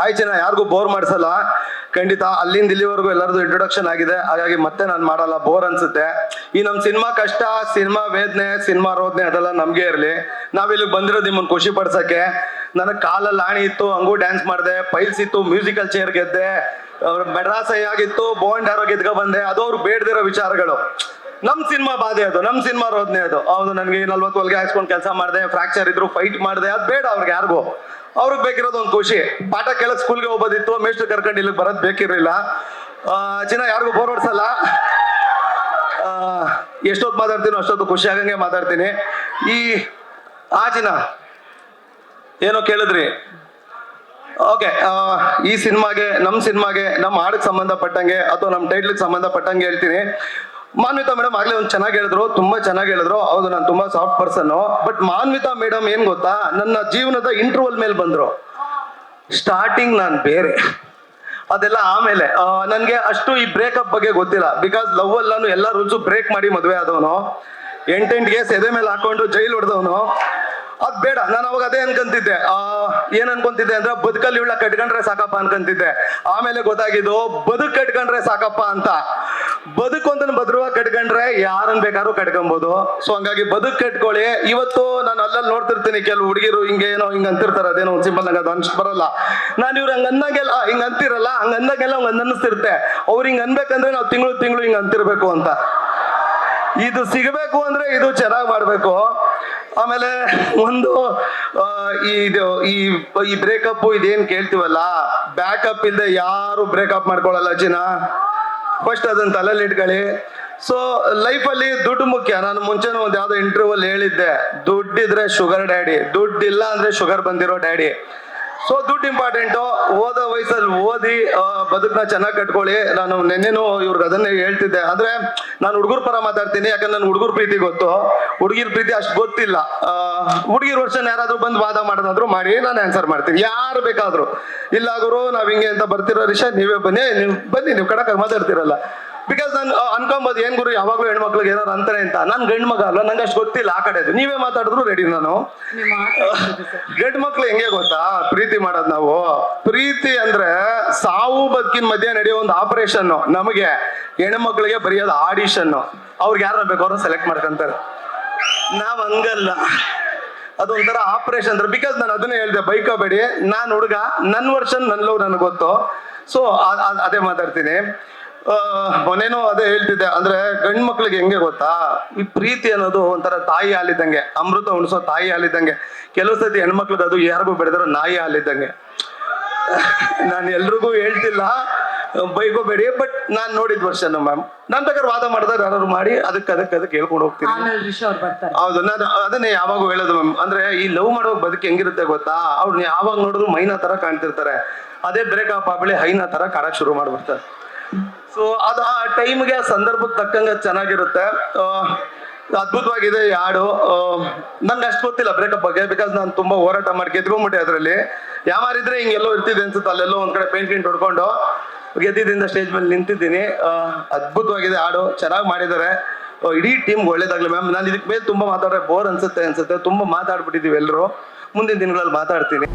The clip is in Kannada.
ಆಯ್ತು ಯಾರಿಗೂ ಬೋರ್ ಮಾಡಿಸಲ್ಲ ಖಂಡಿತ. ಅಲ್ಲಿಂದ ಇಲ್ಲಿವರೆಗೂ ಎಲ್ಲರದು ಇಂಟ್ರೊಡಕ್ಷನ್ ಆಗಿದೆ, ಹಾಗಾಗಿ ಮತ್ತೆ ನಾನು ಮಾಡಲ್ಲ, ಬೋರ್ ಅನ್ಸುತ್ತೆ. ಈ ನಮ್ ಸಿನಿಮಾ ಕಷ್ಟ, ಸಿನಿಮಾ ವೇದನೆ, ಸಿನಿಮಾ ರೋದನೆ ಅದೆಲ್ಲ ನಮ್ಗೆ ಇರ್ಲಿ. ನಾವಿಲ್ಲಿ ಬಂದಿರೋದು ನಿಮ್ಮನ್ನ ಖುಷಿ ಪಡ್ಸಕ್ಕೆ. ನನಗೆ ಕಾಲಲ್ಲಿ ಆಣಿ ಇತ್ತು, ಹಂಗೂ ಡ್ಯಾನ್ಸ್ ಮಾಡಿದೆ, ಪೈಲ್ಸ್ ಇತ್ತು, ಮ್ಯೂಸಿಕಲ್ ಚೇರ್ ಗೆದ್ದೆ, ಮೆಡ್ರಾಸ್ ಆಗಿತ್ತು, ಬೋಂಡ್ ಯಾರೋ ಗೆದ್ಕ ಬಂದೆ. ಅದು ಅವ್ರು ಬೇಡದಿರೋ ವಿಚಾರಗಳು. ನಮ್ ಸಿನಿಮಾ ಬಾಧೆ ಅದು, ನಮ್ ಸಿನಿಮಾ ರೋದನೆ ಅದು. ಹೌದು, ನನಗೆ 40 ಹೊಲಿಗೆ ಹಾಕ್ಸ್ಕೊಂಡು ಕೆಲಸ ಮಾಡಿದೆ, ಫ್ರಾಕ್ಚರ್ ಇದ್ರು, ಫೈಟ್ ಮಾಡಿದೆ, ಅದು ಬೇಡ ಅವ್ರಿಗೆ ಯಾರಿಗೂ. ಅವ್ರಿಗೆ ಬೇಕಿರೋದು ಒಂದು ಖುಷಿ. ಪಾಠ ಕೇಳಕ್ ಸ್ಕೂಲ್ಗೆ ಹೋಗೋದಿತ್ತು, ಮೇಷ್ಟ್ರು ಕರ್ಕೊಂಡು ಇಲ್ಲಿಗೆ ಬರೋದು ಬೇಕಿರಲಿಲ್ಲ. ಯಾರಿಗೂ ಬೋರ್ ಹೊಡ್ಸಲ್ಲ. ಎಷ್ಟೊತ್ತು ಮಾತಾಡ್ತೀನೋ ಅಷ್ಟೊತ್ತು ಖುಷಿ ಆಗಂಗೆ ಮಾತಾಡ್ತೀನಿ. ಏನೋ ಕೇಳಿದ್ರಿ. ಓಕೆ, ಈ ಸಿನಿಮಾಗೆ, ನಮ್ಮ ಹಾಡಿಗೆ ಸಂಬಂಧಪಟ್ಟಂಗೆ ಅಥವಾ ನಮ್ಮ ಟೈಟ್ಲಿಗೆ ಸಂಬಂಧಪಟ್ಟಂಗೆ ಹೇಳ್ತೀನಿ. ಮಾನ್ವಿತಾ ಮೇಡಮ್ ಆಗ್ಲೇ ಒಂದು ಚೆನ್ನಾಗಿ ಹೇಳಿದ್ರು, ತುಂಬಾ ಚೆನ್ನಾಗಿ ಹೇಳಿದ್ರು. ಹೌದು, ನಾನು ತುಂಬಾ soft person. But Manvita madam ಏನ್ ಗೊತ್ತಾ, ನನ್ನ ಜೀವನದ ಇಂಟರ್ವಲ್ ಮೇಲೆ ಬಂದ್ರು. ಸ್ಟಾರ್ಟಿಂಗ್ ನಾನು ಬೇರೆ, ಅದೆಲ್ಲ ಆಮೇಲೆ. ನನ್ಗೆ ಅಷ್ಟು ಈ ಬ್ರೇಕಪ್ ಬಗ್ಗೆ ಗೊತ್ತಿಲ್ಲ. ಬಿಕಾಸ್ ಲವ್ ಅಲ್ಲಿ ನಾನು ಎಲ್ಲ ರೂಲ್ಸು ಬ್ರೇಕ್ ಮಾಡಿ ಮದುವೆ ಆದವನು. 8 ಎದೆ ಮೇಲೆ ಹಾಕೊಂಡು ಜೈಲ್ ಹೊಡೆದವನು. ಅದ್ ಬೇಡ. ನಾನು ಅವಾಗ ಅದೇ ಅನ್ಕೊಂತಿದ್ದೆ. ಏನ್ ಅನ್ಕೊಂತಿದ್ದೆ ಅಂದ್ರೆ, ಬದುಕಲ್ಲಿ ಇವಳ ಕಟ್ಕೊಂಡ್ರೆ ಸಾಕಪ್ಪ ಅನ್ಕೊಂತಿದ್ದೆ. ಆಮೇಲೆ ಗೊತ್ತಾಗಿದ್ದು ಬದುಕ್ ಕಟ್ಕೊಂಡ್ರೆ ಸಾಕಪ್ಪ ಅಂತ. ಬದುಕು ಅಂತ ಭದ್ರವಾಗಿ ಕಟ್ಕೊಂಡ್ರೆ ಯಾರನ್ ಬೇಕಾದ್ರೂ ಕಟ್ಕೊಬಹುದು. ಸೊ ಹಂಗಾಗಿ ಬದುಕ್ ಕಟ್ಕೊಳ್ಳಿ. ಇವತ್ತು ನಾನು ಅಲ್ಲಲ್ಲಿ ನೋಡ್ತಿರ್ತೀನಿ, ಕೆಲವು ಹುಡುಗಿರು ಹಿಂಗೇನೋ ಹಿಂಗ ಅಂತಿರ್ತಾರೆ, ಅದೇನೋ ಒಂದು ಸಿಂಪಲ್ ಆಗಿ ಅದು ಅನ್ಸ್ ಬರಲ್ಲ. ನಾನು ಇವ್ರು ಹಂಗ ಅಂದಾಗೆಲ್ಲ ಹಿಂಗ ಅಂತಿರಲ್ಲ, ಹಂಗ ಅಂದಾಗೆಲ್ಲ ಹಂಗ ಅನ್ನಿಸ್ತಿರುತ್ತೆ. ಅವ್ರು ಹಿಂಗ ಅನ್ಬೇಕಂದ್ರೆ ನಾವು ತಿಂಗಳು ಹಿಂಗ ಅಂತಿರ್ಬೇಕು ಅಂತ. ಇದು ಸಿಗಬೇಕು ಅಂದ್ರೆ ಇದು ಚೆನ್ನಾಗಿ ಮಾಡ್ಬೇಕು. ಆಮೇಲೆ ಒಂದು ಈ ಬ್ರೇಕಪ್ ಇದೇನ್ ಕೇಳ್ತೀವಲ್ಲ, ಬ್ಯಾಕಪ್ ಇಲ್ಲದೆ ಯಾರು ಬ್ರೇಕಪ್ ಮಾಡ್ಕೊಳಲ್ಲ ಚಿನ್ನ. ಫಸ್ಟ್ ಅದನ್ನ ತಲೆಯಲ್ಲಿ ಇಟ್ಕೊಳ್ಳಿ. ಸೊ ಲೈಫಲ್ಲಿ ದುಡ್ಡು ಮುಖ್ಯ. ನಾನು ಮುಂಚೆನೂ ಒಂದು ಯಾವ್ದೋ ಇಂಟರ್ವ್ಯೂ ಅಲ್ಲಿ ಹೇಳಿದ್ದೆ, ದುಡ್ಡಿದ್ರೆ ಶುಗರ್ ಡ್ಯಾಡಿ, ದುಡ್ಡಿಲ್ಲ ಅಂದ್ರೆ ಶುಗರ್ ಬಂದಿರೋ ಡ್ಯಾಡಿ. ಸೊ ದುಡ್ಡು ಇಂಪಾರ್ಟೆಂಟು. ಓದೋ ವಯಸ್ಸಲ್ಲಿ ಓದಿ ಬದುಕನ್ನ ಚೆನ್ನಾಗಿ ಕಟ್ಕೊಳ್ಳಿ. ನಾನು ನೆನ್ನೆನೂ ಇವ್ರಿಗೆ ಅದನ್ನೇ ಹೇಳ್ತಿದ್ದೆ. ಅಂದ್ರೆ ನಾನು ಹುಡುಗರ ಪರ ಮಾತಾಡ್ತೀನಿ, ಯಾಕಂದ್ರೆ ನನ್ ಹುಡುಗರ ಪ್ರೀತಿ ಗೊತ್ತು, ಹುಡುಗಿರ್ ಪ್ರೀತಿ ಅಷ್ಟು ಗೊತ್ತಿಲ್ಲ. ಹುಡುಗಿರ್ ವರ್ಷನ್ ಯಾರಾದ್ರೂ ಬಂದು ವಾದ ಮಾಡೋದಾದ್ರು ಮಾಡಿ, ನಾನು ಆನ್ಸರ್ ಮಾಡ್ತೀನಿ, ಯಾರು ಬೇಕಾದ್ರು. ಇಲ್ಲ ಗುರು ನಾವ್ ಹಿಂಗೆ ಅಂತ ಬರ್ತಿರೋ ವಿಷಯ ನೀವೇ ಬನ್ನಿ ನೀವು ಕಡಕಾಗಿ ಮಾತಾಡ್ತಿರಲ್ಲ. ಬಿಕಾಸ್ ನಾನು ಅನ್ಕೊಂಬೋದು, ಏನ್ ಗುರು ಯಾವಾಗ್ಲೂ ಹೆಣ್ಮಕ್ಳಿಗೆ ಏನಾರು ಅಂತಾರೆ ಅಂತ. ನಾನು ಗಂಡು ಮಗ ಅಲ್ಲ, ನಂಗೆ ಅಷ್ಟು ಗೊತ್ತಿಲ್ಲ ಆ ಕಡೆ. ನೀವೇ ಮಾತಾಡಿದ್ರು ರೆಡಿ ನಾನು. ಗಂಡು ಮಕ್ಳು ಹೆಂಗೆ ಗೊತ್ತಾ ಪ್ರೀತಿ ಮಾಡೋದು ನಾವು. ಪ್ರೀತಿ ಅಂದ್ರೆ ಸಾವು ಬದುಕಿನ ಮಧ್ಯೆ ನಡೆಯೋ ಒಂದು ಆಪರೇಷನ್. ನಮಗೆ ಹೆಣ್ಮಕ್ಳಿಗೆ ಬರೆಯೋದು ಆಡಿಷನ್. ಅವ್ರಿಗೆ ಯಾರ ಬೇಕು ಅವ್ರನ್ನ ಸೆಲೆಕ್ಟ್ ಮಾಡ್ಕೊಂತಾರೆ. ನಾವ್ ಹಂಗಲ್ಲ, ಅದೊಂಥರ ಆಪರೇಷನ್. ಬಿಕಾಸ್ ನಾನು ಅದನ್ನೇ ಹೇಳ್ದೆ, ಬೈಕೋಬೇಡಿ, ನಾನು ಹುಡುಗ, ನನ್ನ ವರ್ಷನ್ ನನ್ನ ಲವ್ ನನಗೆ ಗೊತ್ತು. ಸೊ ಅದೇ ಮಾತಾಡ್ತೀನಿ. ಮೊನ್ನೇನೋ ಅದೇ ಹೇಳ್ತಿದ್ದೆ. ಅಂದ್ರೆ ಗಂಡು ಮಕ್ಳಿಗೆ ಹೆಂಗೆ ಗೊತ್ತಾ, ಈ ಪ್ರೀತಿ ಅನ್ನೋದು ಒಂಥರ ತಾಯಿ ಹಾಲಿದ್ದಂಗೆ, ಅಮೃತ ಉಣಿಸೋ ತಾಯಿ ಹಾಲಿದ್ದಂಗೆ. ಕೆಲವು ಸತಿ ಹೆಣ್ಮಕ್ಳಿಗೆ ಅದು ಯಾರಿಗೂ ಬೆಳೆದಿರೋ ನಾಯಿ ಹಾಲಿದ್ದಂಗೆ. ನಾನು ಎಲ್ರಿಗೂ ಹೇಳ್ತಿಲ್ಲ, ಬೈಕೋಬೇಡಿ, ಬಟ್ ನಾನ್ ನೋಡಿದ ವರ್ಷನು ಮ್ಯಾಮ್. ನಾನ್ ಬೇಕಾದ್ರೆ ವಾದ ಮಾಡಿದ್ರೆ ಯಾರು ಮಾಡಿ ಅದಕ್ಕೆ ಹೇಳ್ಕೊಂಡು ಹೋಗ್ತೀನಿ. ಹೌದು, ನಾನು ಅದನ್ನೇ ಯಾವಾಗೂ ಹೇಳೋದು ಮ್ಯಾಮ್. ಅಂದ್ರೆ ಈ ಲವ್ ಮಾಡೋ ಬದುಕು ಹೆಂಗಿರುತ್ತೆ ಗೊತ್ತಾ, ಅವ್ರನ್ನ ಯಾವಾಗ ನೋಡಿದ್ರು ಮೈನಾ ತರ ಕಾಣ್ತಿರ್ತಾರೆ. ಅದೇ ಬ್ರೇಕಪ್ ಆಗ್ಬಿಡಿ ಹೈನಾ ತರ ಕಾಣಕ್ ಶುರು ಮಾಡ್ಬಿಡ್ತಾರೆ. ಸೊ ಅದು ಆ ಟೈಮ್ಗೆ, ಸಂದರ್ಭಕ್ಕೆ ತಕ್ಕಂಗೆ ಚೆನ್ನಾಗಿರುತ್ತೆ. ಅದ್ಭುತವಾಗಿದೆ ಈ ಹಾಡು. ನಂಗೆ ಅಷ್ಟು ಗೊತ್ತಿಲ್ಲ ಬ್ರೇಕಪ್ ಬಗ್ಗೆ, ಬಿಕಾಸ್ ನಾನು ತುಂಬಾ ಹೋರಾಟ ಮಾಡಿ ಗೆದ್ಕೊಂಡ್ಬಿಟ್ಟೆ ಅದ್ರಲ್ಲಿ. ಯಾವಾರಿದ್ರೆ ಹಿಂಗೆಲ್ಲೋ ಇರ್ತಿದೆ ಅನ್ಸುತ್ತೆ, ಅಲ್ಲೆಲ್ಲೋ ಒಂದ್ ಕಡೆ ಪೇಂಟ್ ಹೊಡ್ಕೊಂಡು ಗೆದ್ದಿದ್ದರಿಂದ ಸ್ಟೇಜ್ ಮೇಲೆ ನಿಂತಿದ್ದೀನಿ. ಅದ್ಭುತವಾಗಿದೆ ಹಾಡು, ಚೆನ್ನಾಗಿ ಮಾಡಿದ್ದಾರೆ. ಇಡೀ ಟೀಮ್ಗೆ ಒಳ್ಳೇದಾಗ್ಲಿ ಮ್ಯಾಮ್. ನಾನು ಇದಕ್ಕೆ ಮೇಲೆ ತುಂಬಾ ಮಾತಾಡ್ರೆ ಬೋರ್ ಅನ್ಸುತ್ತೆ. ತುಂಬಾ ಮಾತಾಡ್ಬಿಟ್ಟಿದೀವಿ ಎಲ್ಲರೂ. ಮುಂದಿನ ದಿನಗಳಲ್ಲಿ ಮಾತಾಡ್ತೀನಿ.